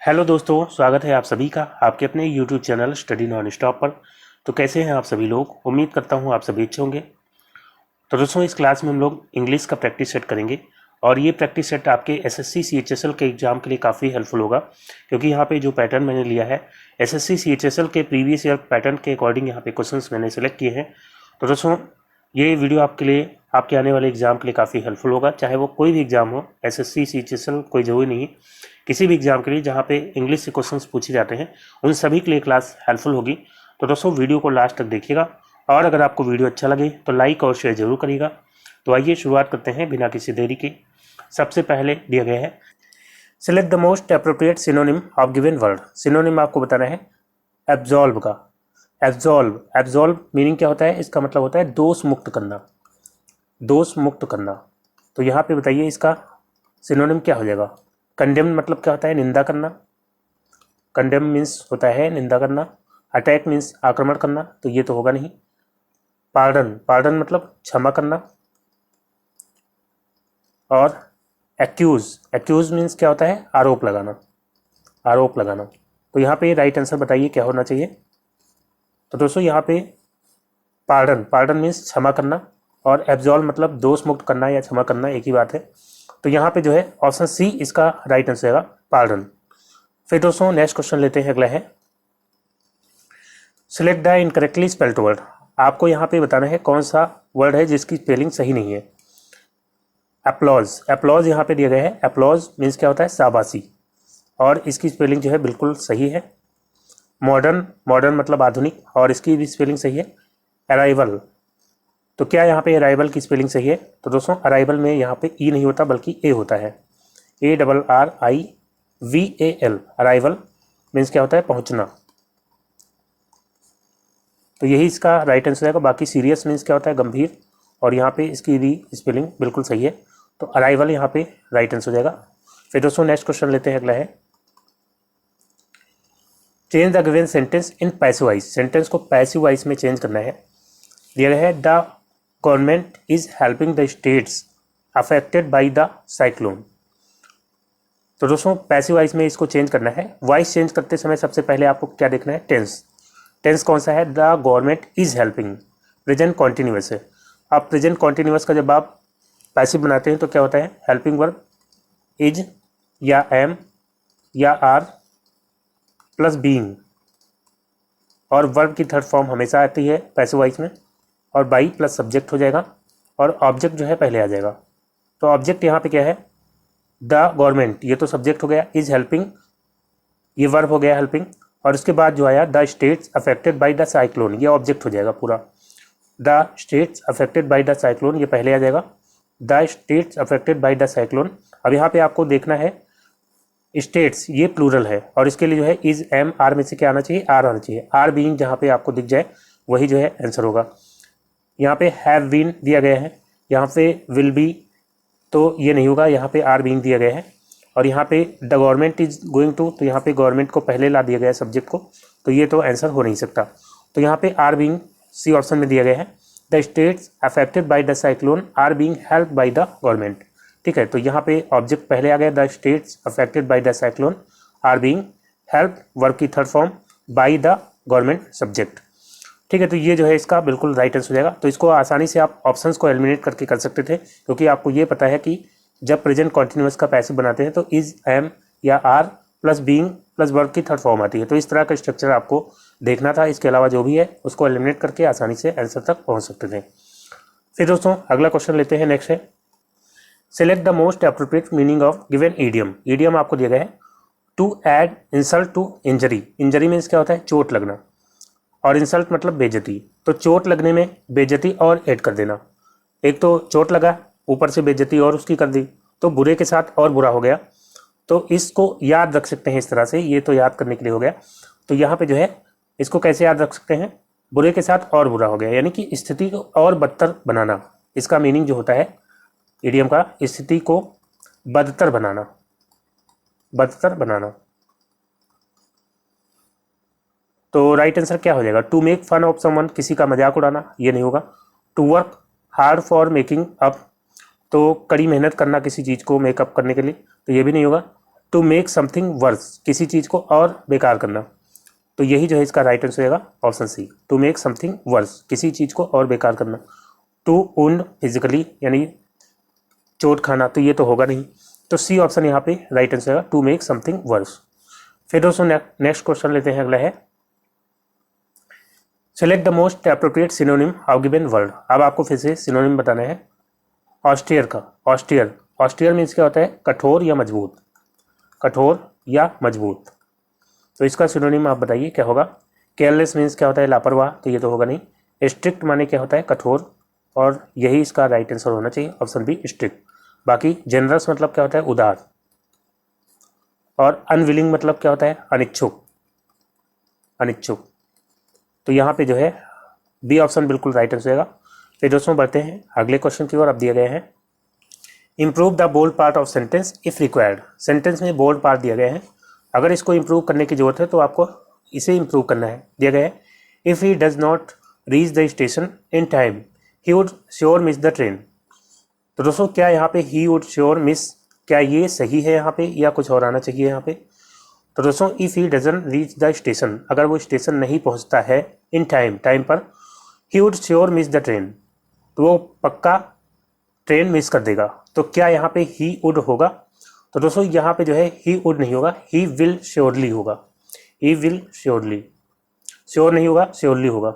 Hello दोस्तों, स्वागत है आप सभी का आपके अपने YouTube channel study non stop पर। तो कैसे हैं आप सभी लोग? उम्मीद करता हूं आप सभी अच्छे होंगे। तो दोस्तों, इस क्लास में हम लोग इंग्लिश का प्रैक्टिस सेट करेंगे और ये प्रैक्टिस सेट आपके एसएससी सीएचएसएल के एग्जाम के लिए काफ़ी हेल्पफुल होगा, क्योंकि यहाँ पे जो पैटर्न मैंने लिया है एसएससी सीएचएसएल के प्रीवियस ईयर पैटर्न के अकॉर्डिंग यहाँ पे क्वेश्चंस मैंने सेलेक्ट किए हैं। तो दोस्तों, ये वीडियो आपके लिए आपके आने वाले एग्जाम के लिए काफ़ी हेल्पफुल होगा, चाहे वो कोई भी एग्जाम हो, एसएससी सीएचएसएल कोई जरूरी नहीं है, किसी भी एग्जाम के लिए जहाँ पे इंग्लिश से क्वेश्चंस पूछे जाते हैं उन सभी के लिए क्लास हेल्पफुल होगी। तो दोस्तों, वीडियो को लास्ट तक देखिएगा और अगर आपको वीडियो अच्छा लगे तो लाइक और शेयर जरूर करिएगा। तो आइए शुरुआत करते हैं बिना किसी देरी के। सबसे पहले दिया गया है, select the most appropriate synonym of given word. Synonym आपको बताना है एब्जॉल्व का। एब्जॉल्व, एब्जॉल्व मीनिंग क्या होता है? इसका मतलब होता है दोष मुक्त करना, दोष मुक्त करना। तो यहाँ पे बताइए इसका सिनोनिम क्या हो जाएगा? कंडेम मतलब क्या होता है? निंदा करना। कंडेम मीन्स होता है निंदा करना। अटैक मीन्स आक्रमण करना, तो ये तो होगा नहीं। पार्डन, पार्डन मतलब क्षमा करना। और एक्यूज, एक्यूज मीन्स क्या होता है? आरोप लगाना, आरोप लगाना। तो यहाँ पे राइट आंसर बताइए क्या होना चाहिए? तो दोस्तों, यहाँ पे पार्डन, पार्डन मीन्स क्षमा करना और एब्जॉल्व मतलब दोष मुक्त करना या क्षमा करना, एक ही बात है। तो यहाँ पे जो है ऑप्शन सी इसका राइट आंसर है, पार्डन। फिर दोस्तों नेक्स्ट क्वेश्चन लेते हैं, अगला है select the incorrectly spelled word. आपको यहाँ पे बताना है कौन सा वर्ड है जिसकी स्पेलिंग सही नहीं है। एप्लॉज, एप्लॉज यहाँ पे दिया गया है। एप्लॉज मीन्स क्या होता है? शाबाशी, और इसकी स्पेलिंग जो है बिल्कुल सही है। मॉडर्न, मॉडर्न मतलब आधुनिक, और इसकी भी स्पेलिंग सही है। अराइवल, तो क्या यहाँ पे अराइवल की स्पेलिंग सही है? तो दोस्तों, अराइवल में यहाँ पे ई नहीं होता बल्कि ए होता है। ARRIVAL, अराइवल मीन्स क्या होता है? पहुँचना। तो यही इसका राइट आंसर है। बाकी सीरियस मीन्स क्या होता है? गंभीर, और यहाँ पे इसकी भी स्पेलिंग बिल्कुल सही है। तो अराइवल यहाँ पे राइट आंसर हो जाएगा। फिर दोस्तों नेक्स्ट क्वेश्चन लेते हैं, अगला है change the given sentence in passive voice. Sentence को पैसिव वॉइस में चेंज करना है। दिया गया है the government is helping the states affected by the cyclone. तो दोस्तों, पैसिव वॉइस में इसको चेंज करना है। वॉइस चेंज करते समय सबसे पहले आपको क्या देखना है? टेंस। टेंस कौन सा है? The government is helping, present continuous है। अब प्रेजेंट कॉन्टिन्यूअस का जब आप पैसिव बनाते हैं तो क्या होता है? हेल्पिंग वर्ब इज या एम या आर प्लस बीइंग, और वर्ब की थर्ड फॉर्म हमेशा आती है पैसिव वॉइस में, और बाई प्लस सब्जेक्ट हो जाएगा, और ऑब्जेक्ट जो है पहले आ जाएगा। तो ऑब्जेक्ट यहाँ पे क्या है? द गवर्नमेंट, ये तो सब्जेक्ट हो गया। इज हेल्पिंग, ये वर्ब हो गया हेल्पिंग, और उसके बाद जो आया the states affected by the cyclone, ये ऑब्जेक्ट हो जाएगा पूरा। The states affected by the cyclone ये पहले आ जाएगा। The states affected by the cyclone. अब यहाँ पे आपको देखना है स्टेट्स ये प्लूरल है, और इसके लिए जो है इज एम आर में से क्या आना चाहिए? आर आना चाहिए। आर बीइंग जहाँ पे आपको दिख जाए वही जो है आंसर होगा। यहाँ पे हैव बीन दिया गया है, यहाँ पे विल बी, तो ये नहीं होगा। यहाँ पे आर बीइंग दिया गया है, और यहाँ पे the government is going to, तो यहाँ पे गवर्नमेंट को पहले ला दिया गया है सब्जेक्ट को, तो ये तो आंसर हो नहीं सकता। तो यहाँ पे आर बीइंग सी ऑप्शन में दिया गया है। The states affected by the cyclone are being help by the government. ठीक है, तो यहाँ पे ऑब्जेक्ट पहले आ गया। The states affected by the cyclone are being help, verb की third form by the government subject. ठीक है, तो ये जो है इसका बिल्कुल राइट आंसर हो जाएगा। तो इसको आसानी से आप ऑप्शंस को एलिमिनेट करके कर सकते थे, क्योंकि आपको ये पता है कि जब प्रेजेंट कॉन्टिन्यूअस का पैसिव बनाते हैं तो इज एम या are plus being plus verb की थर्ड फॉर्म आती है। तो इस तरह का स्ट्रक्चर आपको देखना था। इसके अलावा जो भी है उसको एलिमिनेट करके आसानी से आंसर तक पहुंच सकते थे। फिर दोस्तों अगला क्वेश्चन लेते हैं, नेक्स्ट है select the most appropriate meaning of given idiom. Idiom आपको दिया गया है to add insult to injury. Injury means क्या होता है? चोट लगना, और इंसल्ट मतलब बेइज्जती। तो चोट लगने में बेइज्जती और ऐड कर देना। एक तो चोट लगा, ऊपर से बेइज्जती और उसकी कर दी, तो बुरे के साथ और बुरा हो गया। तो इसको याद रख सकते हैं इस तरह से, ये तो याद करने के लिए हो गया। तो यहाँ पे जो है इसको कैसे याद रख सकते हैं? बुरे के साथ और बुरा हो गया, यानी कि स्थिति को और बदतर बनाना। इसका मीनिंग जो होता है इडियम का, स्थिति को बदतर बनाना, बदतर बनाना। तो राइट आंसर क्या हो जाएगा? To make fun of someone, किसी का मजाक उड़ाना, ये नहीं होगा। To work hard for making up, तो कड़ी मेहनत करना किसी चीज़ को मेकअप करने के लिए, तो ये भी नहीं होगा। टू मेक समथिंग वर्स, किसी चीज़ को और बेकार करना। तो यही जो है इसका राइट आंसर होगा option C, to make something worse, किसी चीज़ को और बेकार करना। टू वुंड फिजिकली यानी चोट खाना, तो ये तो होगा नहीं, तो सी ऑप्शन यहाँ पे राइट आंसर होगा, टू मेक समथिंग वर्स। फिर दोस्तों नेक्स्ट क्वेश्चन लेते हैं, अगला है select the most appropriate synonym of given word. अब आपको फिर से सिनोनिम बताना है ऑस्टियर का। ऑस्टियर, ऑस्टियर मीन्स क्या होता है, कठोर या मजबूत, कठोर या मजबूत। तो इसका सिनोनिम आप बताइए क्या होगा। केयरलेस मीन्स क्या होता है, लापरवाह, तो ये तो होगा नहीं। स्ट्रिक्ट माने क्या होता है, कठोर, और यही इसका राइट आंसर होना चाहिए, ऑप्शन बी स्ट्रिक्ट। बाकी जेनरस मतलब क्या होता है, उदार, और अनविलिंग मतलब क्या होता है, अनिच्छुक, अनिच्छुक। तो यहाँ पे जो है बी ऑप्शन बिल्कुल राइट आंसर होगा। फिर दोस्तों बढ़ते हैं अगले क्वेश्चन की ओर। अब दिए गए हैं improve the bold part of sentence if required. Sentence में बोल्ड पार्ट दिए गए हैं, अगर इसको इम्प्रूव करने की जरूरत है तो आपको इसे इम्प्रूव करना है। दिया गया है if he does not reach the station in time he would sure miss the train. तो दोस्तों क्या यहाँ पे ही वुड श्योर मिस, क्या ये सही है यहाँ पे या कुछ और आना चाहिए यहाँ पे। तो दोस्तों if he doesn't reach the station, अगर वो स्टेशन नहीं पहुँचता है इन टाइम, टाइम पर, he would sure miss the train, तो वो पक्का ट्रेन मिस कर देगा। तो क्या यहाँ पे ही वुड होगा, तो दोस्तों यहाँ पे जो है ही वुड नहीं होगा, ही विल श्योरली होगा, ही विल श्योरली, श्योर नहीं होगा, श्योरली होगा।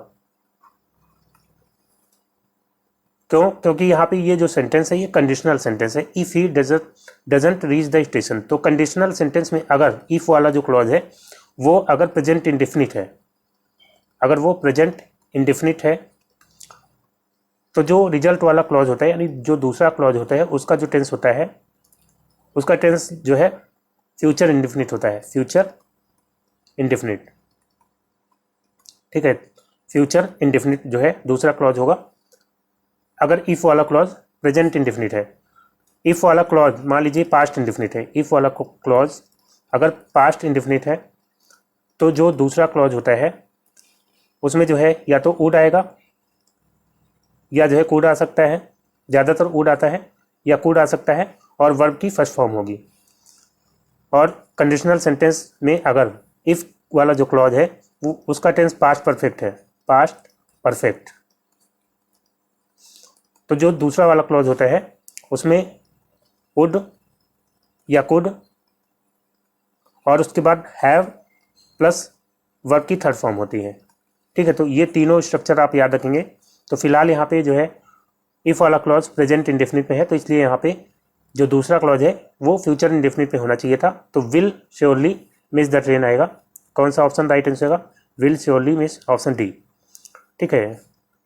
क्यों, क्योंकि यहाँ पे ये जो सेंटेंस है ये कंडीशनल सेंटेंस है। If he doesn't reach the station, तो कंडीशनल सेंटेंस में अगर इफ़ वाला जो क्लॉज है वो अगर प्रेजेंट इंडेफिनिट है, अगर वो प्रेजेंट इंडेफिनिट है, तो जो रिजल्ट वाला क्लॉज होता है यानी जो दूसरा क्लॉज होता है उसका जो टेंस होता है, उसका टेंस जो है फ्यूचर इंडेफिनिट होता है, फ्यूचर इंडेफिनिट। ठीक है, फ्यूचर इंडेफिनिट जो है दूसरा क्लॉज होगा अगर इफ वाला क्लॉज प्रेजेंट इंडेफिनिट है। इफ वाला क्लॉज मान लीजिए पास्ट इंडेफिनिट है, इफ वाला क्लॉज अगर पास्ट इंडेफिनिट है तो जो दूसरा क्लॉज होता है उसमें जो है या तो वुड आएगा या जो है कुड आ सकता है, ज़्यादातर वुड आता है या कुड आ सकता है, और वर्ब की फर्स्ट फॉर्म होगी। और कंडीशनल सेंटेंस में अगर इफ वाला जो क्लॉज है वो उसका टेंस पास्ट परफेक्ट है, पास्ट परफेक्ट। तो जो दूसरा वाला क्लॉज होता है उसमें वुड या कुड और उसके बाद हैव प्लस वर्ब की थर्ड फॉर्म होती है। ठीक है, तो ये तीनों स्ट्रक्चर आप याद रखेंगे। तो फिलहाल यहाँ पे जो है इफ़ वाला क्लॉज प्रेजेंट इंडेफिनिट में है, तो इसलिए यहाँ पे जो दूसरा क्लॉज है वो फ्यूचर इंडेफिनिट में होना चाहिए था, तो will surely miss the train आएगा। कौन सा ऑप्शन राइट आंसर होगा, will surely miss, option D. ठीक है,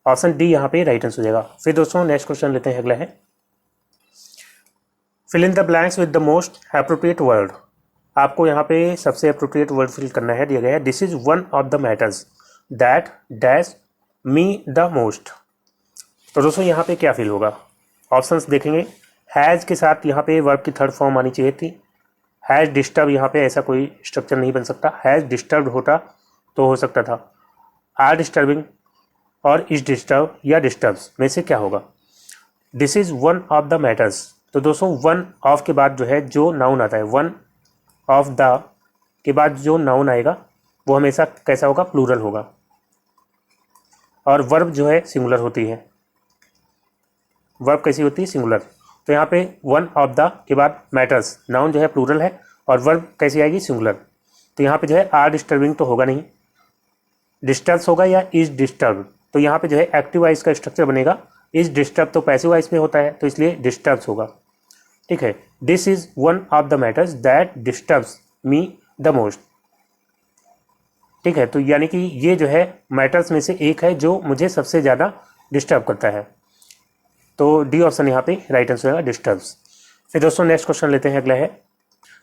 ऑप्शन डी यहाँ पे राइट आंसर हो जाएगा। फिर दोस्तों नेक्स्ट क्वेश्चन लेते हैं, अगला है fill in the blanks with the most appropriate word. आपको यहाँ पे सबसे अप्रोप्रिएट वर्ड फिल करना है, दिया गया है this is one of the matters that dash me the most. तो दोस्तों यहाँ पे क्या फिल होगा, ऑप्शंस देखेंगे। हैज़ के साथ यहाँ पे वर्ब की थर्ड फॉर्म आनी चाहिए थी। हैज़ डिस्टर्ब, यहाँ पे ऐसा कोई स्ट्रक्चर नहीं बन सकता। हैज़ डिस्टर्ब होता तो हो सकता था। आर डिस्टर्बिंग और इज डिस्टर्ब या डिस्टर्ब्स में से क्या होगा। This is one of the matters, तो दोस्तों वन ऑफ के बाद जो है जो नाउन आता है, वन ऑफ द के बाद जो नाउन आएगा वो हमेशा कैसा होगा, प्लूरल होगा, और वर्ब जो है सिंगुलर होती है। वर्ब कैसी होती है, सिंगुलर। तो यहाँ पे वन ऑफ द के बाद मैटर्स, नाउन जो है प्लूरल है और वर्ब कैसी आएगी, सिंगुलर। तो यहाँ पे जो है आर डिस्टर्बिंग तो होगा नहीं, डिस्टर्ब्स होगा या इज डिस्टर्ब। तो यहाँ पे जो है एक्टिव वॉइस का स्ट्रक्चर बनेगा। इज डिस्टर्ब तो पैसिव वॉइस में होता है, तो इसलिए डिस्टर्ब्स होगा। ठीक है, this is one of the matters that disturbs me the most. ठीक है, तो यानी कि ये जो है मैटर्स में से एक है जो मुझे सबसे ज़्यादा डिस्टर्ब करता है। तो डी ऑप्शन यहाँ पे राइट आंसर होगा, डिस्टर्ब्स। फिर दोस्तों नेक्स्ट क्वेश्चन लेते हैं, अगला है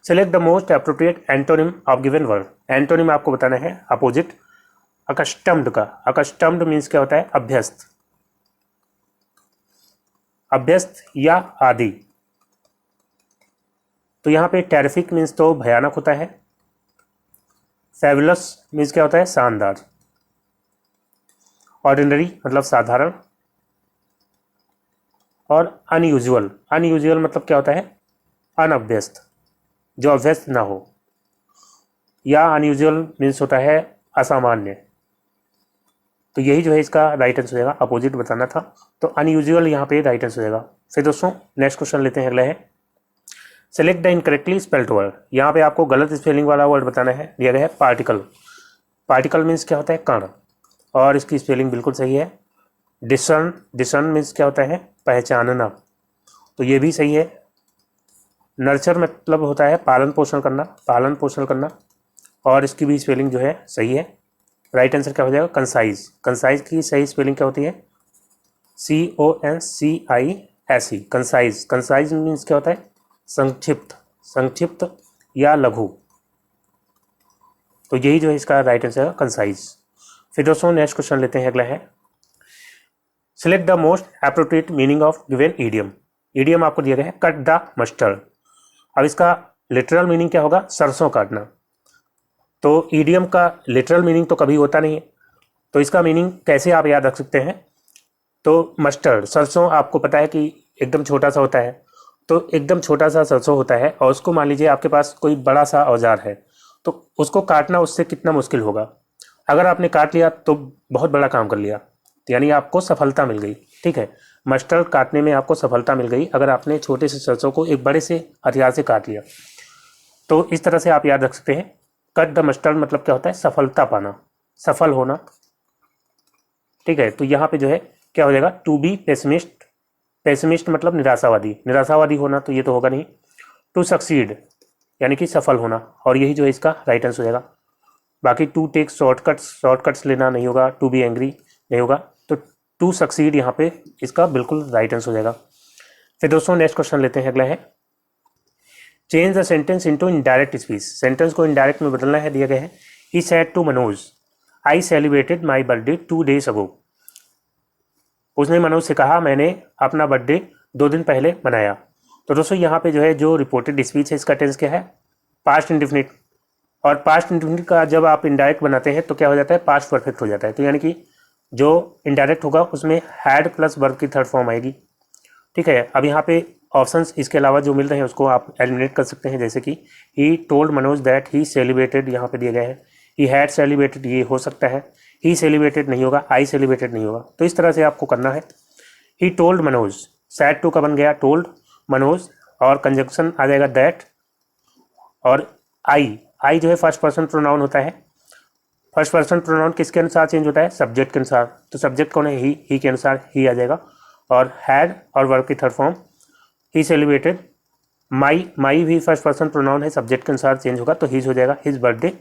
select the most appropriate antonym of given word. Antonym आपको बताना है अपोजिट अकस्टम्ड का। अकस्टम्ड मीन्स क्या होता है, अभ्यस्त, अभ्यस्त या आदि। तो यहाँ पे टेरिफिक मीन्स तो भयानक होता है। फैबुलस मीन्स क्या होता है, शानदार। ऑर्डिनरी मतलब साधारण। और अनयूजुअल, अनयूजुअल मतलब क्या होता है, अनअभ्यस्त जो अभ्यस्त ना हो, या अनयूजुअल मीन्स होता है असामान्य। तो यही जो है इसका राइट आंसर हो जाएगा, अपोजिट बताना था, तो अनयूजुअल यहाँ पे राइट आंसर हो जाएगा। फिर दोस्तों नेक्स्ट क्वेश्चन लेते हैं, अगला है select the incorrectly spelled word. यहाँ पे आपको गलत स्पेलिंग वाला वर्ड बताना है, दिया गया है पार्टिकल। पार्टिकल मीन्स क्या होता है, कण, और इसकी स्पेलिंग बिल्कुल सही है। डिसन, डिसन मीन्स क्या होता है, पहचानना, तो ये भी सही है। नर्चर मतलब होता है पालन पोषण करना, पालन पोषण करना, और इसकी भी स्पेलिंग जो है सही है। राइट आंसर क्या हो जाएगा, कंसाइज। कंसाइज की सही स्पेलिंग क्या होती है, CONCISE, कंसाइज। कंसाइज मीन्स क्या होता है, संक्षिप्त, संक्षिप्त या लघु, तो यही जो है इसका राइट आंसर है कंसाइज। फिर दोस्तों नेक्स्ट क्वेश्चन लेते हैं, अगला है select the most appropriate meaning of given idiom. Idiom आपको दिया गया है कट द मस्टर्ड। अब इसका लिटरल मीनिंग क्या होगा, सरसों काटना। तो ईडियम का लिटरल मीनिंग तो कभी होता नहीं है, तो इसका मीनिंग कैसे आप याद रख सकते हैं, तो मस्टर्ड, सरसों आपको पता है कि एकदम छोटा सा होता है, तो एकदम छोटा सा सरसों होता है, और उसको मान लीजिए आपके पास कोई बड़ा सा औजार है, तो उसको काटना उससे कितना मुश्किल होगा। अगर आपने काट लिया तो बहुत बड़ा काम कर लिया, यानी आपको सफलता मिल गई। ठीक है, मस्टर्ड काटने में आपको सफलता मिल गई अगर आपने छोटे से सरसों को एक बड़े से हथियार से काट लिया। तो इस तरह से आप याद रख सकते हैं, कट द मस्टर्ड मतलब क्या होता है, सफलता पाना, सफल होना। ठीक है, तो यहाँ पे जो है क्या हो जाएगा, टू बी पेसिमिस्ट। पेसिमिस्ट मतलब निराशावादी, निराशावादी होना, तो ये तो होगा नहीं। टू सक्सीड यानी कि सफल होना, और यही जो है इसका राइट आंसर हो जाएगा। बाकी टू टेक शॉर्टकट्स, शॉर्टकट्स लेना नहीं होगा, टू बी एंग्री नहीं होगा, तो टू सक्सीड यहाँ पे इसका बिल्कुल राइट आंसर हो जाएगा। फिर दोस्तों नेक्स्ट क्वेश्चन लेते हैं, अगला है change the sentence into indirect speech. Sentence को इनडायरेक्ट में बदलना है, दिया गया है he said to Manoj I celebrated my birthday 2 days ago. उसने मनोज से कहा मैंने अपना बर्थडे 2 दिन पहले मनाया। तो दोस्तों यहाँ पे जो है जो रिपोर्टेड स्पीच है इसका टेंस क्या है, पास्ट इंडेफिनिट। और पास्ट इंडेफिनिट का जब आप इनडायरेक्ट बनाते हैं तो क्या हो जाता है, पास्ट परफेक्ट हो जाता है। तो यानी कि जो इनडायरेक्ट होगा उसमें हैड प्लस वर्ब की थर्ड फॉर्म आएगी। ठीक है, अब यहाँ पे ऑप्शंस इसके अलावा जो मिल रहे हैं उसको आप एलिमिनेट कर सकते हैं, जैसे कि ही told Manoj that he celebrated, यहाँ पे दिया गया है ही हैड सेलिब्रेटेड, ये हो सकता है। ही सेलिब्रेटेड नहीं होगा, आई सेलिब्रेटेड नहीं होगा, तो इस तरह से आपको करना है। He told Manoj, said to का बन गया टोल्ड मनोज, और कंजंक्शन आ जाएगा दैट, और आई, आई जो है फर्स्ट पर्सन प्रोनाउन होता है। फर्स्ट पर्सन प्रोनाउन किसके अनुसार चेंज होता है, सब्जेक्ट के अनुसार। तो सब्जेक्ट कौन है, ही के अनुसार ही आ जाएगा। और हैड और वर्ब की थर्ड फॉर्म ही सेलिब्रेटेड। माई भी फर्स्ट पर्सन प्रोनाउन है, सब्जेक्ट के अनुसार चेंज होगा, तो हीज हो जाएगा हिज बर्थडे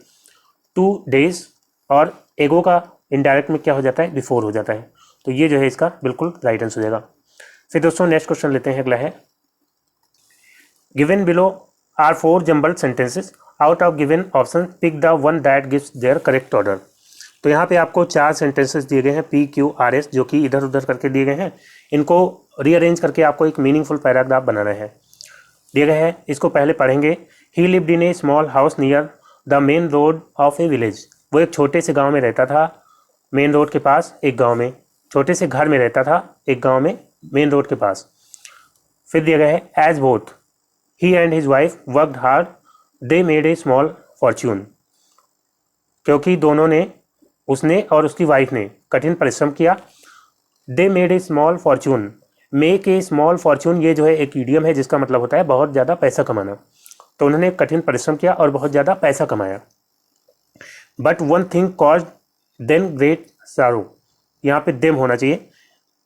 2 days। और एगो का इनडायरेक्ट में क्या हो जाता है, बिफोर हो जाता है। तो ये जो है इसका बिल्कुल राइट आंसर हो जाएगा। फिर दोस्तों नेक्स्ट क्वेश्चन लेते हैं, अगला है given below are 4 jumbled sentences out of given option pick the one that gives their correct order. तो यहाँ पे आपको 4 सेंटेंसेस दिए गए हैं PQRS, जो कि इधर उधर करके दिए गए हैं। इनको रीअरेंज करके आपको एक मीनिंगफुल पैराग्राफ बनाना है, दिए गए हैं। इसको पहले पढ़ेंगे। ही lived in A small house near the main road of A village. वो एक छोटे से गांव में रहता था, मेन रोड के पास एक गांव में। छोटे से घर में रहता था एक गांव में, मेन रोड के पास। फिर दिया गया है as both he and his wife worked hard they made a small fortune. क्योंकि दोनों ने, उसने और उसकी वाइफ ने कठिन परिश्रम किया। दे made a small Fortune, make a small Fortune, ये जो है एक ईडियम है जिसका मतलब होता है बहुत ज़्यादा पैसा कमाना। तो उन्होंने कठिन परिश्रम किया और बहुत ज़्यादा पैसा कमाया। But one thing cause them great सारो, यहाँ पे देम होना चाहिए।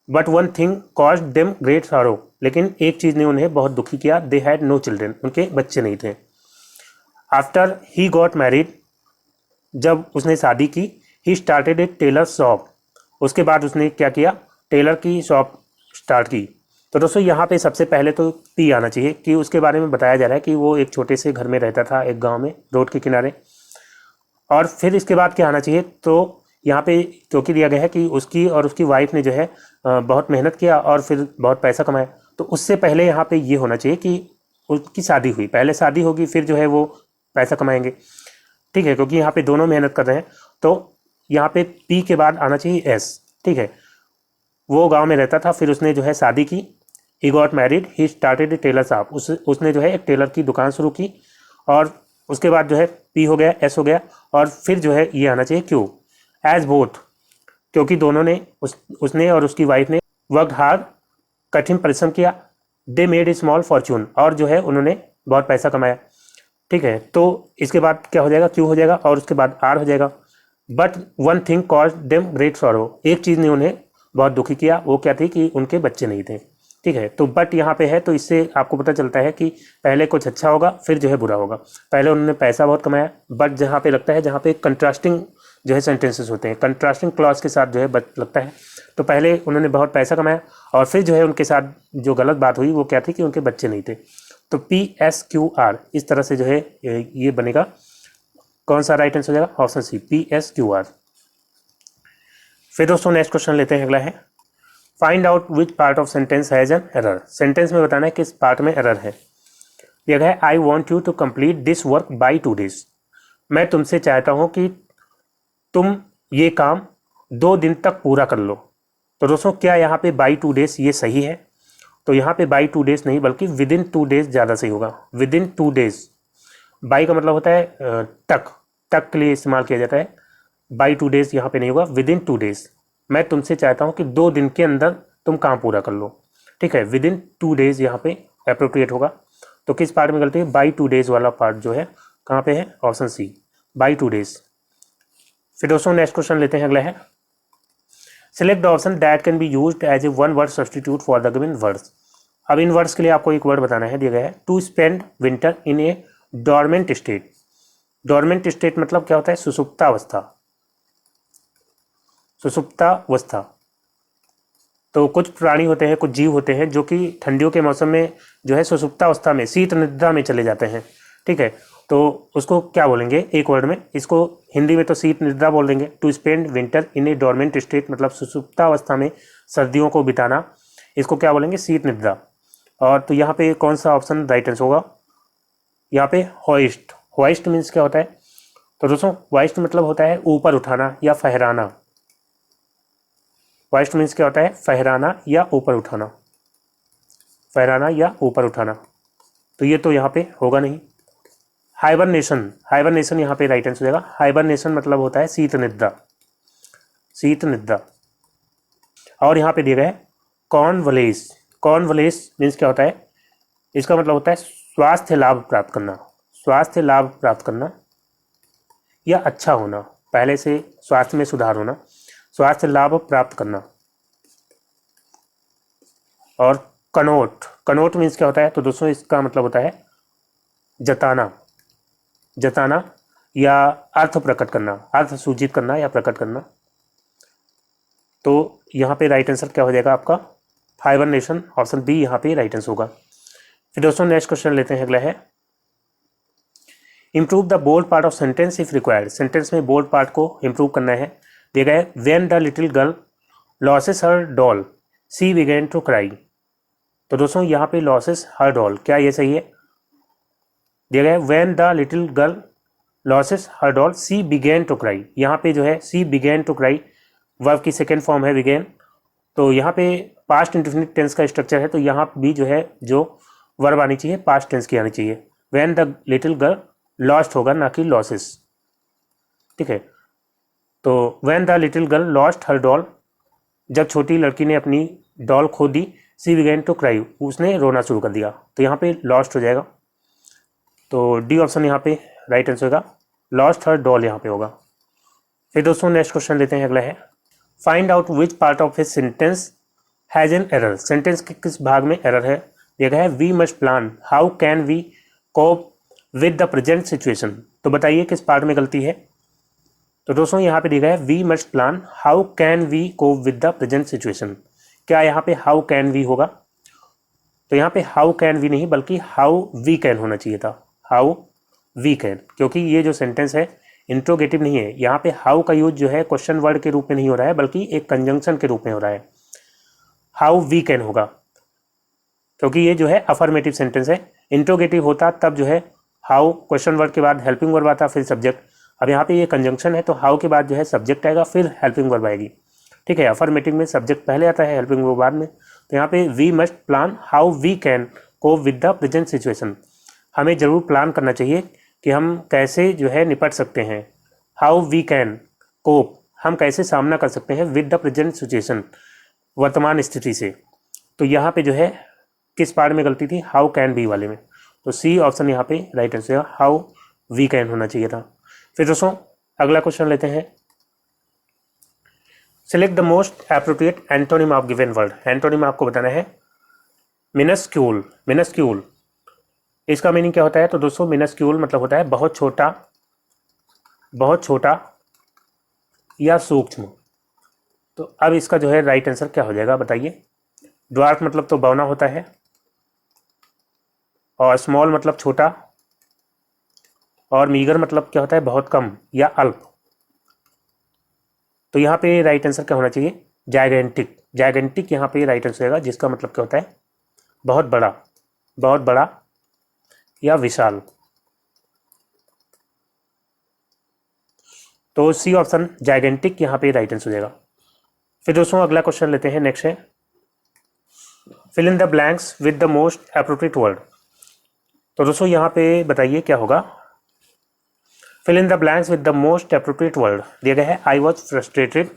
But one thing cause them great सारो, लेकिन एक चीज़ ने उन्हें बहुत दुखी किया। दे हैड नो चिल्ड्रेन, उनके बच्चे नहीं थे। आफ्टर ही गॉट मैरिड, जब उसने शादी की, he started A Taylor shop, उसके बाद उसने क्या किया, टेलर की शॉप स्टार्ट की। तो दोस्तों यहाँ पे सबसे पहले तो पी आना चाहिए कि उसके बारे में बताया जा रहा है कि वो एक छोटे से घर में रहता था एक गांव में रोड के किनारे। और फिर इसके बाद क्या आना चाहिए, तो यहाँ पे क्योंकि दिया गया है कि उसकी और उसकी वाइफ ने जो है बहुत मेहनत किया और फिर बहुत पैसा कमाया। तो उससे पहले यहाँ पे ये होना चाहिए कि उसकी शादी हुई, पहले शादी होगी फिर जो है वो पैसा कमाएंगे। ठीक है, क्योंकि यहाँ पे दोनों मेहनत कर रहे हैं। तो यहाँ पे पी के बाद आना चाहिए एस। ठीक है, वो गांव में रहता था, फिर उसने जो है शादी की। He got married, he started A Taylor shop, उसने जो है एक टेलर की दुकान शुरू की। और उसके बाद जो है P हो गया, S हो गया, और फिर जो है ये आना चाहिए Q, एज बोथ, क्योंकि दोनों ने उसने और उसकी वाइफ ने वर्क हार्ड, कठिन परिश्रम किया, दे मेड ए स्मॉल फॉर्च्यून, और जो है उन्होंने बहुत पैसा कमाया। ठीक है, तो इसके बाद क्या हो जाएगा, Q हो जाएगा, और उसके बाद R हो जाएगा। But one thing cause them great sorrow, एक चीज़ ने उन्हें बहुत दुखी किया, वो क्या थी कि उनके बच्चे नहीं थे। ठीक है, तो बट यहाँ पे है, तो इससे आपको पता चलता है कि पहले कुछ अच्छा होगा फिर जो है बुरा होगा। पहले उन्होंने पैसा बहुत कमाया, बट जहाँ पे लगता है, जहाँ पे कंट्रास्टिंग जो है सेंटेंसेस होते हैं, कंट्रास्टिंग क्लॉज के साथ जो है लगता है, तो पहले उन्होंने बहुत पैसा कमाया और फिर जो है उनके साथ जो गलत बात हुई वो क्या थी कि उनके बच्चे नहीं थे। तो PSQR इस तरह से जो है ये बनेगा। कौन सा राइट आंसर हो जाएगा, ऑप्शन सी, PSQR। फिर दोस्तों नेक्स्ट क्वेश्चन लेते हैं, अगला है find out which part of sentence has an error. Sentence में बताना है किस पार्ट में एरर है। यह है I want you to complete this work by 2 days, मैं तुमसे चाहता हूं कि तुम ये काम 2 दिन तक पूरा कर लो। तो दोस्तों क्या यहाँ पे बाई 2 days ये सही है, तो यहाँ पे बाई 2 days नहीं बल्कि विद इन 2 days ज़्यादा सही होगा। विद इन 2 days, बाई का मतलब होता है तक के लिए इस्तेमाल किया जाता है, बाई 2 days यहाँ पे नहीं होगा, विद इन 2 days, मैं तुमसे चाहता हूँ कि 2 दिन के अंदर तुम काम पूरा कर लो। ठीक है, विद इन 2 days यहाँ पे अप्रोप्रिएट होगा। तो किस पार्ट में गलती है, बाई 2 days वाला पार्ट जो है कहाँ पे है, ऑप्शन सी, बाई 2 days। फिर दोस्तों नेक्स्ट क्वेश्चन लेते हैं, अगला है select the option that can be used as a one word substitute for the given words. अब इन वर्ड्स के लिए आपको एक वर्ड बताना है, दिया गया है to spend winter in a dormant state. Dormant state मतलब क्या होता है, सुसुप्तावस्था, सुसुप्तावस्था। तो कुछ प्राणी होते हैं, कुछ जीव होते हैं जो कि ठंडियों के मौसम में जो है सुसुप्तावस्था में, शीत निद्रा में चले जाते हैं। ठीक है, तो उसको क्या बोलेंगे एक वर्ड में, इसको हिंदी में तो शीत निद्रा बोल देंगे। To spend winter in a dormant state मतलब सुसुप्तावस्था में सर्दियों को बिताना, इसको क्या बोलेंगे, शीत निद्रा। और तो यहाँ पे कौन सा ऑप्शन राइट आंसर होगा, यहाँ पे होइस्ट। होइस्ट मीन्स क्या होता है, तो दोस्तों होइस्ट मतलब होता है ऊपर उठाना या फहराना। होइस्ट मीन्स क्या होता है, फहराना या ऊपर उठाना, फहराना या ऊपर उठाना। तो ये तो यहाँ पे होगा नहीं। हाइबरनेशन, हाइबरनेशन यहाँ पे राइट आंसर हो जाएगा। हाइबरनेशन मतलब होता है शीत निद्रा, शीत निद्रा। और यहाँ पे दिया गया है कॉन्वलेस। कॉन्वलेस मीन्स क्या होता है, इसका मतलब होता है स्वास्थ्य लाभ प्राप्त करना, स्वास्थ्य लाभ प्राप्त करना या अच्छा होना, पहले से स्वास्थ्य में सुधार होना, स्वास्थ्य लाभ प्राप्त करना। और कनोट, कनोट मीन्स क्या होता है, तो दोस्तों इसका मतलब होता है जताना, जताना या अर्थ प्रकट करना, अर्थ सूचित करना या प्रकट करना। तो यहाँ पे राइट आंसर क्या हो जाएगा आपका, हाइबरनेशन, ऑप्शन बी यहाँ पे राइट आंसर होगा। फिर दोस्तों नेक्स्ट क्वेश्चन लेते हैं, अगला है improve the bold part of sentence if required. Sentence में बोल्ड पार्ट को इम्प्रूव करना है। दिया गया है when the little girl loses her doll she began to cry. तो दोस्तों यहाँ पे लॉसेस हर डॉल, क्या ये सही है, दिया गया है when the little girl loses her doll she began to cry. यहाँ पे जो है she began to cry verb की सेकेंड फॉर्म है बिगेन, तो यहाँ पे पास्ट इंडेफिनिट टेंस का स्ट्रक्चर है, तो यहाँ भी जो है जो वर्ब आनी चाहिए पास्ट टेंस की आनी चाहिए। When the little girl lost होगा, ना कि लॉसेस। ठीक है, तो when the little girl lost her doll, जब छोटी लड़की ने अपनी डॉल खो दी, शी बिगेन टू क्राई, उसने रोना शुरू कर दिया, तो यहाँ पे लॉस्ट हो जाएगा। तो डी ऑप्शन यहाँ पे राइट आंसर होगा, लॉस्ट हर डॉल यहाँ पे होगा। फिर दोस्तों नेक्स्ट क्वेश्चन लेते हैं, अगला है find out which part of a sentence has an error. Sentence के किस भाग में एरर है। देखा है we must plan how can we cope with the present situation. तो बताइए किस पार्ट में गलती है। तो दोस्तों यहाँ पे दिया है we must plan how can we cope with the present situation. क्या यहाँ पे हाउ कैन वी होगा, तो यहाँ पे हाउ कैन वी नहीं बल्कि हाउ वी कैन होना चाहिए था, हाउ वी कैन, क्योंकि ये जो सेंटेंस है इंट्रोगेटिव नहीं है। यहाँ पे हाउ का यूज जो है क्वेश्चन वर्ड के रूप में नहीं हो रहा है बल्कि एक कंजंक्शन के रूप में हो रहा है। हाउ वी कैन होगा क्योंकि ये जो है अफर्मेटिव सेंटेंस है। इंट्रोगेटिव होता तब जो है हाउ क्वेश्चन वर्ड के बाद हेल्पिंग वर्ब आता फिर सब्जेक्ट। अब यहाँ पे ये कंजंक्शन है तो हाउ के बाद जो है सब्जेक्ट आएगा फिर हेल्पिंग वर्ब आएगी। ठीक है, अफर्मेटिव में सब्जेक्ट पहले आता है हेल्पिंग वर्ब बाद में। तो यहाँ पे we must plan how we can cope with the present situation. हमें ज़रूर प्लान करना चाहिए कि हम कैसे जो है निपट सकते हैं। हाउ वी कैन कोप, हम कैसे सामना कर सकते हैं विद द प्रेजेंट सिचुएशन, वर्तमान स्थिति से। तो यहाँ पे जो है किस पार्ट में गलती थी, हाउ कैन बी वाले में। तो सी ऑप्शन यहाँ पे राइट आंसर है, हाउ वी कैन होना चाहिए था। फिर दोस्तों अगला क्वेश्चन लेते हैं। Select the most appropriate antonym of given word. Antonym आपको बताना है। मिनस्क्यूल, मिनस्क्यूल इसका मीनिंग क्या होता है? तो दोस्तों मिनस्क्यूल मतलब होता है बहुत छोटा, बहुत छोटा या सूक्ष्म। तो अब इसका जो है राइट आंसर क्या हो जाएगा बताइए। ड्वार्फ मतलब तो बौना होता है, और स्मॉल मतलब छोटा, और मीगर मतलब क्या होता है बहुत कम या अल्प। तो यहाँ पे राइट आंसर क्या होना चाहिए? जायगेंटिक। जायगेंटिक यहाँ पे राइट आंसर होगा, जिसका मतलब क्या होता है बहुत बड़ा, बहुत बड़ा या विशाल। तो सी ऑप्शन जायगेंटिक यहाँ पे राइट आंसर हो जाएगा। फिर दोस्तों अगला क्वेश्चन लेते हैं। नेक्स्ट है fill in the blanks with the most appropriate word. तो दोस्तों यहाँ पे बताइए क्या होगा। Fill in the blanks with the most appropriate word दिया गया है। I was frustrated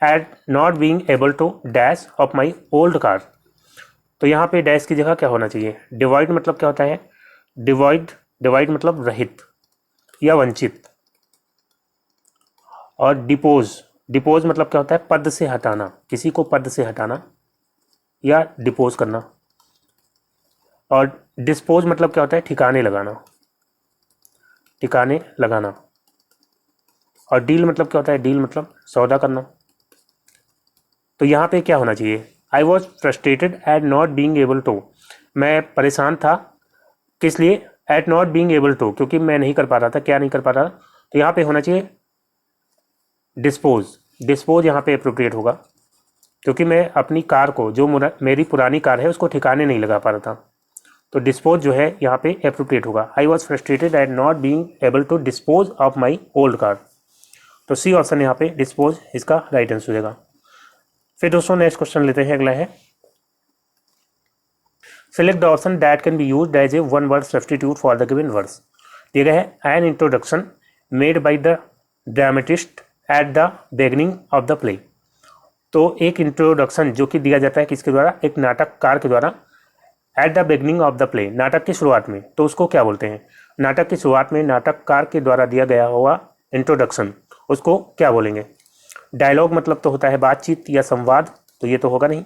at not being able to dash off my old car. तो यहाँ पे डैश की जगह क्या होना चाहिए? डिवाइड मतलब क्या होता है? डिवाइड, डिवाइड मतलब रहित या वंचित। और डिपोज, डिपोज मतलब क्या होता है पद से हटाना, किसी को पद से हटाना या डिपोज करना। और डिस्पोज मतलब क्या होता है ठिकाने लगाना, ठिकाने लगाना। और डील मतलब क्या होता है? डील मतलब सौदा करना। तो यहाँ पे क्या होना चाहिए? I was frustrated at not being able to, मैं परेशान था किस लिए? At not being able to, क्योंकि मैं नहीं कर पा रहा था। क्या नहीं कर पा रहा? तो यहाँ पे होना चाहिए डिस्पोज। डिस्पोज यहाँ पे अप्रोप्रिएट होगा, क्योंकि मैं अपनी कार को, जो मेरी पुरानी कार है, उसको ठिकाने नहीं लगा पा रहा था। तो डिस्पोज जो है यहाँ पे अप्रोप्रिएट होगा। I was frustrated at not being able to dispose of my old car. तो सी ऑप्शन यहाँ पे डिस्पोज इसका राइट आंसर हो जाएगा। फिर दोस्तों नेक्स्ट क्वेश्चन लेते हैं। अगला है select the option that can be used as a one word substitute for the given words. दिया गया है an introduction made by the dramatist at the beginning of the play. तो एक इंट्रोडक्शन जो कि दिया जाता है किसके द्वारा? एक नाटककार के द्वारा। Eight the beginning of the play, नाटक की शुरुआत में। तो उसको क्या बोलते हैं? नाटक की शुरुआत में नाटककार के द्वारा दिया गया हुआ इंट्रोडक्शन, उसको क्या बोलेंगे? डायलॉग मतलब तो होता है बातचीत या संवाद, तो ये तो होगा नहीं।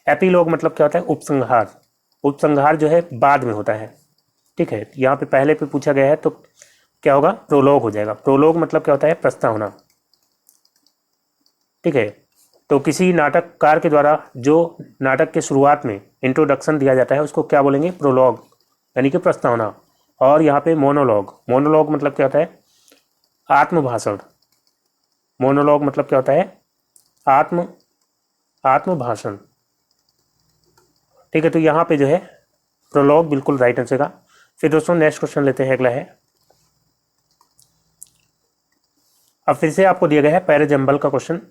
एपीलॉग मतलब क्या होता है? उपसंहार। उपसंहार जो है बाद में होता है, ठीक है। यहाँ पे पहले पे पूछा गया है तो क्या होगा? प्रोलॉग हो जाएगा। प्रोलॉग मतलब क्या होता है? प्रस्तावना, ठीक है। तो किसी नाटककार के द्वारा जो नाटक के शुरुआत में इंट्रोडक्शन दिया जाता है उसको क्या बोलेंगे? प्रोलॉग, यानी कि प्रस्तावना। और यहाँ पे मोनोलॉग, मोनोलॉग मतलब क्या होता है? आत्मभाषण। मोनोलॉग मतलब क्या होता है? आत्मभाषण, ठीक है। तो यहाँ पे जो है प्रोलॉग बिल्कुल राइट आंसर का। फिर दोस्तों नेक्स्ट क्वेश्चन लेते हैं। अगला है, अब फिर से आपको दिया गया है पैराजम्बल का क्वेश्चन।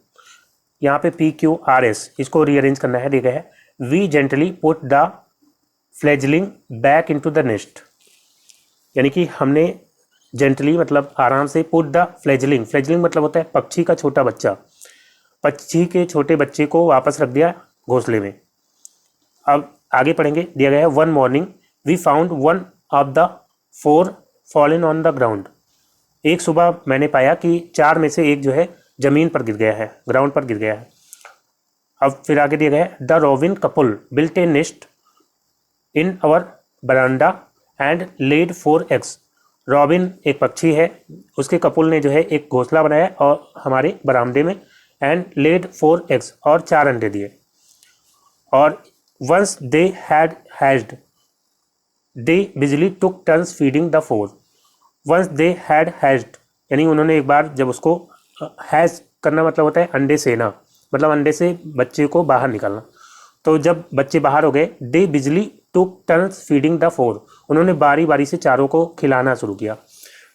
यहाँ पे PQRS इसको रीअरेंज करना है। दिया गया है we gently put the fledgling back into the nest, यानी कि हमने जेंटली मतलब आराम से, पुट द फ्लेजलिंग, फ्लेजलिंग मतलब होता है पक्षी का छोटा बच्चा, पक्षी के छोटे बच्चे को वापस रख दिया घोंसले में। अब आगे पढ़ेंगे। दिया गया है one morning we found one of the 4 fallen on the ground. एक सुबह मैंने पाया कि 4 में से एक जो है जमीन पर गिर गया है, ग्राउंड पर गिर गया है। अब फिर आगे दिया गया है the robin couple built a nest in our veranda and laid 4 eggs. Robin एक पक्षी है, उसके कपुल ने जो है एक घोंसला बनाया और हमारे बरामदे में, एंड लेड 4 एग्स और 4 अंडे दिए। और once they had hatched they busily took turns feeding the 4। Once they had hatched, यानी उन्होंने एक बार जब उसको, हैज करना मतलब होता है अंडे सेना, मतलब अंडे से बच्चे को बाहर निकालना। तो जब बच्चे बाहर हो गए, दे busily took turns feeding the 4, उन्होंने बारी बारी से चारों को खिलाना शुरू किया,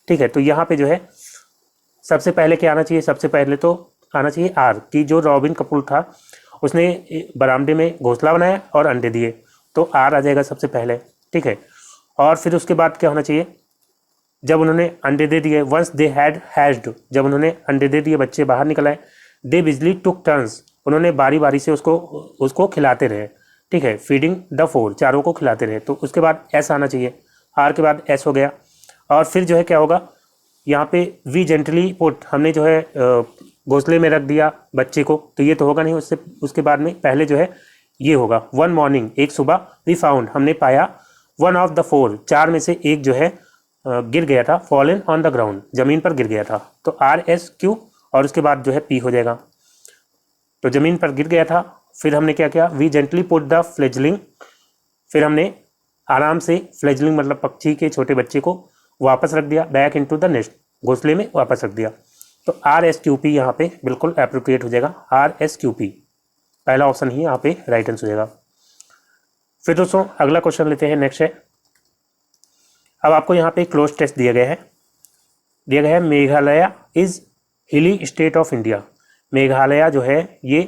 ठीक है। तो यहाँ पे जो है सबसे पहले क्या आना चाहिए? सबसे पहले तो आना चाहिए आर, कि जो रॉबिन कपूर था उसने बरामदे में घोंसला बनाया और अंडे दिए, तो आर आ जाएगा सबसे पहले, ठीक है। और फिर उसके बाद क्या होना चाहिए, जब उन्होंने अंडे दे दिए, वंस दे हैड हैज्ड, जब उन्होंने अंडे दे दिए, बच्चे बाहर निकल आए, दे बिजली टुक टर्न्स, उन्होंने बारी बारी से उसको खिलाते रहे, ठीक है, फीडिंग द फोर, चारों को खिलाते रहे। तो उसके बाद एस आना चाहिए, आर के बाद एस हो गया। और फिर जो है क्या होगा, यहाँ पे वी जेंटली पुट, हमने जो है घोंसले में रख दिया बच्चे को, तो ये तो होगा नहीं, उसके बाद में पहले जो है ये होगा, वन मॉर्निंग, एक सुबह, वी फाउंड, हमने पाया, वन ऑफ द फोर, चार में से एक जो है गिर गया था, फॉलन ऑन द ग्राउंड, जमीन पर गिर गया था। तो आर एस क्यू और उसके बाद जो है पी हो जाएगा। तो जमीन पर गिर गया था, फिर हमने क्या किया, we gently put the fledgling, फिर हमने आराम से, फ्लेजलिंग मतलब पक्षी के छोटे बच्चे को वापस रख दिया, बैक इनटू द नेस्ट, घोंसले में वापस रख दिया। तो आर एस क्यू पी यहाँ पे बिल्कुल एप्रोप्रिएट हो जाएगा, आर एस क्यू पी, पहला ऑप्शन ही यहाँ पे राइट आंसर हो जाएगा। फिर दोस्तों अगला क्वेश्चन लेते हैं, नेक्स्ट है। अब आपको यहाँ पे क्लोज टेस्ट दिया गया है, मेघालय इज हिली स्टेट ऑफ इंडिया, मेघालय जो है ये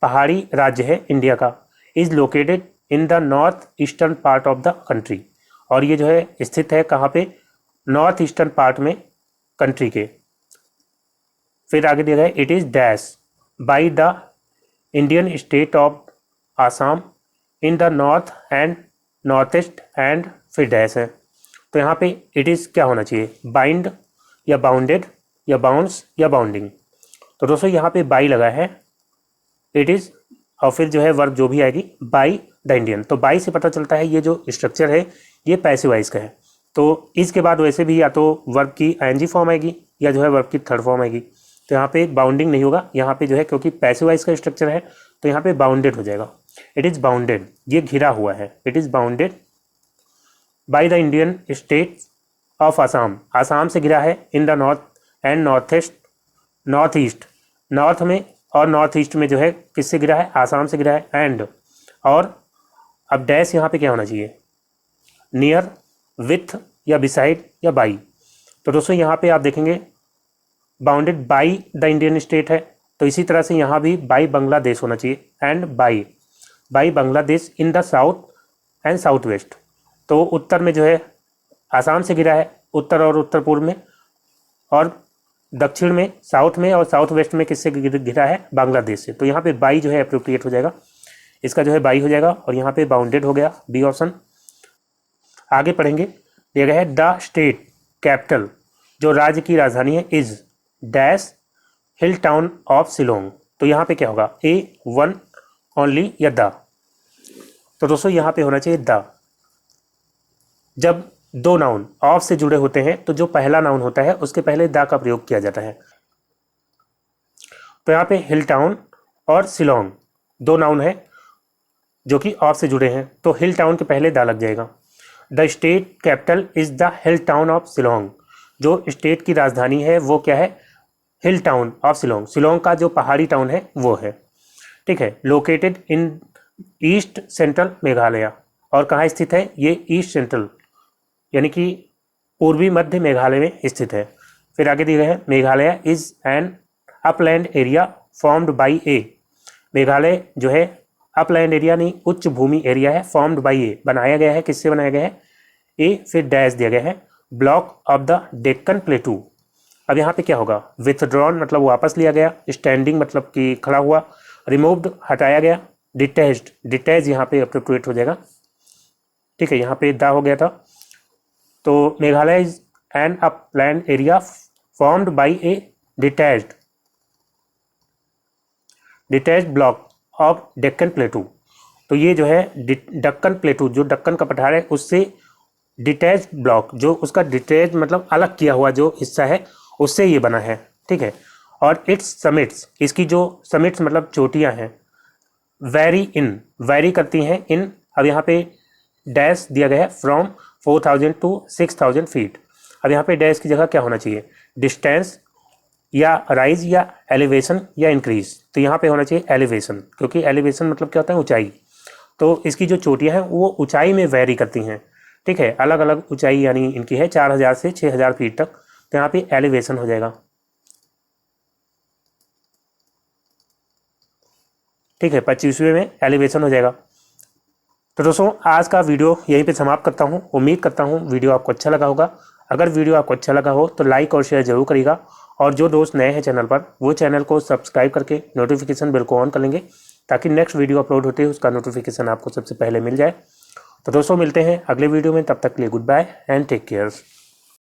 पहाड़ी राज्य है इंडिया का, is located in the north eastern part of the country, और ये जो है स्थित है कहाँ पे, नॉर्थ ईस्टर्न पार्ट में कंट्री के। फिर आगे दिया गया, it is dash by the Indian state of Assam in the north and north east and फिर डैश है। तो यहाँ पे इट इज़ क्या होना चाहिए, बाइंड या बाउंडेड या बाउंड्स या बाउंडिंग। तो दोस्तों यहाँ पे बाई लगा है, इट इज़, और फिर जो है वर्ब जो भी आएगी, बाई द इंडियन। तो बाई से पता चलता है ये जो स्ट्रक्चर है ये पैसिव वॉइस का है। तो इसके बाद वैसे भी या तो वर्ब की आईएनजी फॉर्म आएगी या जो है वर्ब की थर्ड फॉर्म आएगी। तो यहाँ पे बाउंडिंग नहीं होगा, यहाँ पे जो है क्योंकि पैसिव वॉइस का स्ट्रक्चर है तो यहाँ पे बाउंडेड हो जाएगा। इट इज़ बाउंडेड, ये घिरा हुआ है, it is bounded by the Indian state of Assam, Assam से घिरा है, in the north and north east, north east, north में और नॉर्थ ईस्ट में जो है किससे घिरा है, आसाम से घिरा है, एंड, और अब डैश यहाँ पे क्या होना चाहिए, नियर, विथ या बिसाइड या बाई। तो दोस्तों यहाँ पे आप देखेंगे bounded by the Indian state है, तो इसी तरह से यहाँ भी बाई बांग्लादेश होना चाहिए, and by Bangladesh in the south and south west. तो उत्तर में जो है आसाम से घिरा है, उत्तर और उत्तर पूर्व में, और दक्षिण में, साउथ में और साउथ वेस्ट में किससे घिरा है, बांग्लादेश से। तो यहाँ पे बाई जो है अप्रोप्रिएट हो जाएगा, इसका जो है बाई हो जाएगा, और यहाँ पे बाउंडेड हो गया, बी ऑप्शन। आगे पढ़ेंगे, दिया गया है द स्टेट कैपिटल, जो राज्य की राजधानी है, is dash hill town of Shillong. तो यहाँ पे क्या होगा, ए वन ओनली या द। तो दोस्तों यहाँ पे होना चाहिए द। जब दो नाउन ऑफ से जुड़े होते हैं तो जो पहला नाउन होता है उसके पहले द का प्रयोग किया जाता है। तो यहाँ पे हिल टाउन और शिलोंग दो नाउन है जो कि ऑफ से जुड़े हैं, तो हिल टाउन के पहले द लग जाएगा। The state capital is the hill town of Shillong, जो स्टेट की राजधानी है वो क्या है, हिल टाउन ऑफ शिलोंग, शिलोंग का जो पहाड़ी टाउन है वो है, ठीक है। Located in east central Meghalaya, और कहाँ स्थित है, ये ईस्ट सेंट्रल यानी कि पूर्वी मध्य मेघालय में स्थित है। फिर आगे दिया गया है, Meghalaya is an upland area formed by a, Meghalaya जो है अपलैंड एरिया नहीं, उच्च भूमि एरिया है, फॉर्म्ड बाई ए, बनाया गया है, किससे बनाया गया है, ए, फिर डैश दिया गया है, ब्लॉक ऑफ द डेक्कन प्लेटू। अब यहाँ पे क्या होगा, विथड्रॉन मतलब वापस लिया गया, स्टैंडिंग मतलब कि खड़ा हुआ, रिमूव्ड हटाया गया, डिटैच्ड, डिटैच यहाँ पे अप्रोप्रिएट हो जाएगा, ठीक है, यहाँ पे दा हो गया था। तो Meghalaya is an upland area formed by A detached block of Deccan प्लेटू। तो ये जो है दक्कन प्लेटू, जो दक्कन का पठार है उससे डिटैच ब्लॉक, जो उसका डिटैच मतलब अलग किया हुआ जो हिस्सा है उससे ये बना है, ठीक है। और इट्स समिट्स, इसकी जो समिट्स मतलब चोटियाँ हैं, वेरी करती हैं इन, अब यहाँ पे डैश दिया गया है, फ्रॉम 4000 to 6000 फीट। अब यहाँ पे डैश की जगह क्या होना चाहिए, डिस्टेंस या राइज या एलिवेशन या इंक्रीज। तो यहाँ पे होना चाहिए एलिवेशन, क्योंकि एलिवेशन मतलब क्या होता है, ऊंचाई। तो इसकी जो चोटियाँ हैं वो ऊंचाई में वेरी करती हैं, ठीक है, अलग अलग ऊंचाई यानी इनकी है 4000 से 6000 फीट तक। तो यहाँ पे एलिवेशन हो जाएगा, ठीक है, 25वें में एलिवेशन हो जाएगा। तो दोस्तों आज का वीडियो यहीं पे समाप्त करता हूँ। उम्मीद करता हूँ वीडियो आपको अच्छा लगा होगा। अगर वीडियो आपको अच्छा लगा हो तो लाइक और शेयर जरूर करिएगा, और जो दोस्त नए हैं चैनल पर वो चैनल को सब्सक्राइब करके नोटिफिकेशन बेल को ऑन कर लेंगे, ताकि नेक्स्ट वीडियो अपलोड होते ही उसका नोटिफिकेशन आपको सबसे पहले मिल जाए। तो दोस्तों मिलते हैं अगले वीडियो में, तब तक के लिए goodbye and take care.